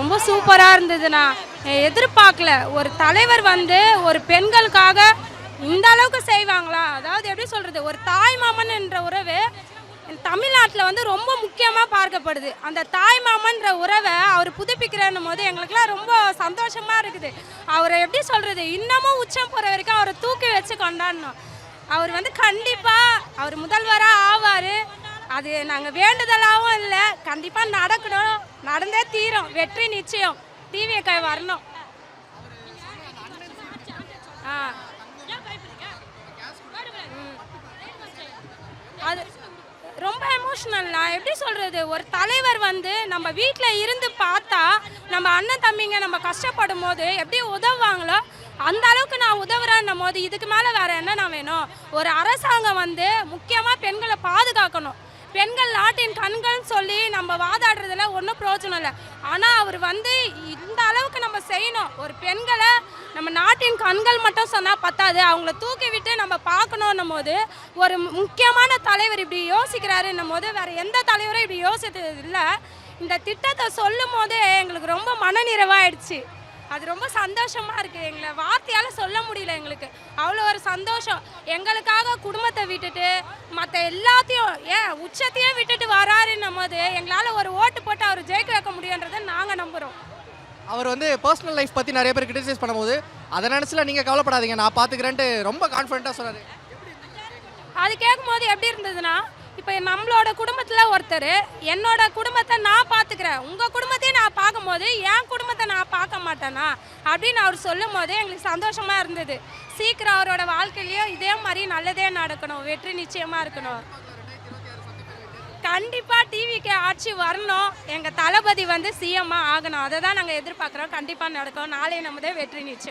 ரொம்ப சூப்பராக இருந்ததுண்ணா. எதிர்பார்க்கல. ஒரு தலைவர் வந்து ஒரு பெண்களுக்காக இந்த அளவுக்கு செய்வாங்களா? அதாவது எப்படி சொல்கிறது, ஒரு தாய் மாமன் என்ற உறவு தமிழ்நாட்டில் வந்து ரொம்ப முக்கியமாக பார்க்கப்படுது. அந்த தாய் மாமன்ற உறவை அவர் புதுப்பிக்கிறன்னும் போது எங்களுக்குலாம் ரொம்ப சந்தோஷமாக இருக்குது. அவரை எப்படி சொல்கிறது, இன்னமும் உச்சம் போகிற வரைக்கும் அவரை தூக்கி வச்சு கொண்டாடணும். அவர் வந்து கண்டிப்பாக அவர் முதல்வராக ஆவார். அது நாங்கள் வேண்டுதலாகவும் இல்லை, கண்டிப்பாக நடக்கணும், நடந்தே தீரும், வெற்றி நிச்சயம். டிவியை வரணும். அது ரொம்ப எமோஷ்னல்னா எப்படி சொல்கிறது, ஒரு தலைவர் வந்து நம்ம வீட்டில் இருந்து பார்த்தா நம்ம அண்ணன் தம்பிங்க நம்ம கஷ்டப்படும் போது எப்படி உதவுவாங்களோ அந்த அளவுக்கு நான் உதவுறேன்னும் போது இதுக்கு மேலே வேறு என்ன நான் வேணும்? ஒரு அரசாங்கம் வந்து முக்கியமாக பெண்களை பாதுகாக்கணும். பெண்கள் நாட்டின் கண்கள்னு சொல்லி நம்ம வாதாடுறதுல ஒன்றும் பிரயோஜனம் இல்லை. ஆனால் அவர் வந்து இந்த அளவுக்கு நம்ம செய்யணும். ஒரு பெண்களை நம்ம நாட்டின் கண்கள் மட்டும் சொன்னால் பத்தாது, அவங்கள தூக்கி விட்டு நம்ம பார்க்கணுன்னும் போது ஒரு முக்கியமான தலைவர் இப்படி யோசிக்கிறாருன்னும் போது வேறு எந்த தலைவரும் இப்படி யோசித்தது இல்லை. இந்த திட்டத்தை சொல்லும் போதே எங்களுக்கு ரொம்ப மனநிறைவாயிடுச்சு. அது ரொம்ப சந்தோஷமாக இருக்குது. எங்களை வார்த்தையால் சொல்ல முடியல. எங்களுக்கு அவ்வளோ ஒரு சந்தோஷம். எங்களுக்காக குடும்பத்தை விட்டுட்டு மற்ற எல்லாத்தையும் உச்சத்தையும் விட்டுட்டு வராருன்னும் போது எங்களால் ஒரு ஓட்டு போட்டு அவர் ஜெயிக்க வைக்க முடியுன்றதை நாங்கள் நம்புகிறோம். அவர் வந்து பர்சனல் லைஃப் பற்றி நிறைய பேர் கிரிட்டிசைஸ் பண்ணும்போது அதை நினச்சில நீங்கள் கவலைப்படாதீங்க, நான் பார்த்துக்கிறேன்ட்டு ரொம்ப கான்ஃபிடென்ட்டாக சொன்னார். அது கேட்கும்போது எப்படி இருந்ததுன்னா, இப்போ நம்மளோட குடும்பத்தில் ஒருத்தர் என்னோட குடும்பத்தை நான் பார்த்துக்கிறேன், உங்கள் குடும்பத்தையும் நான் பார்க்கும்போது என் குடும்பத்தை நான் பார்க்க மாட்டேனா அப்படின்னு அவர் சொல்லும் போது எங்களுக்கு சந்தோஷமாக இருந்தது. சீக்கிரம் அவரோட வாழ்க்கையிலையும் இதே மாதிரி நல்லதே நடக்கணும், வெற்றி நிச்சயமாக இருக்கணும். கண்டிப்பாக டிவிக்கு ஆட்சி வரணும், எங்கள் தளபதி வந்து சிஎம்மாக ஆகணும், அதை தான் நாங்கள் எதிர்பார்க்குறோம். கண்டிப்பாக நடக்கும். நாளை நம்மதே வெற்றி நிச்சயம்.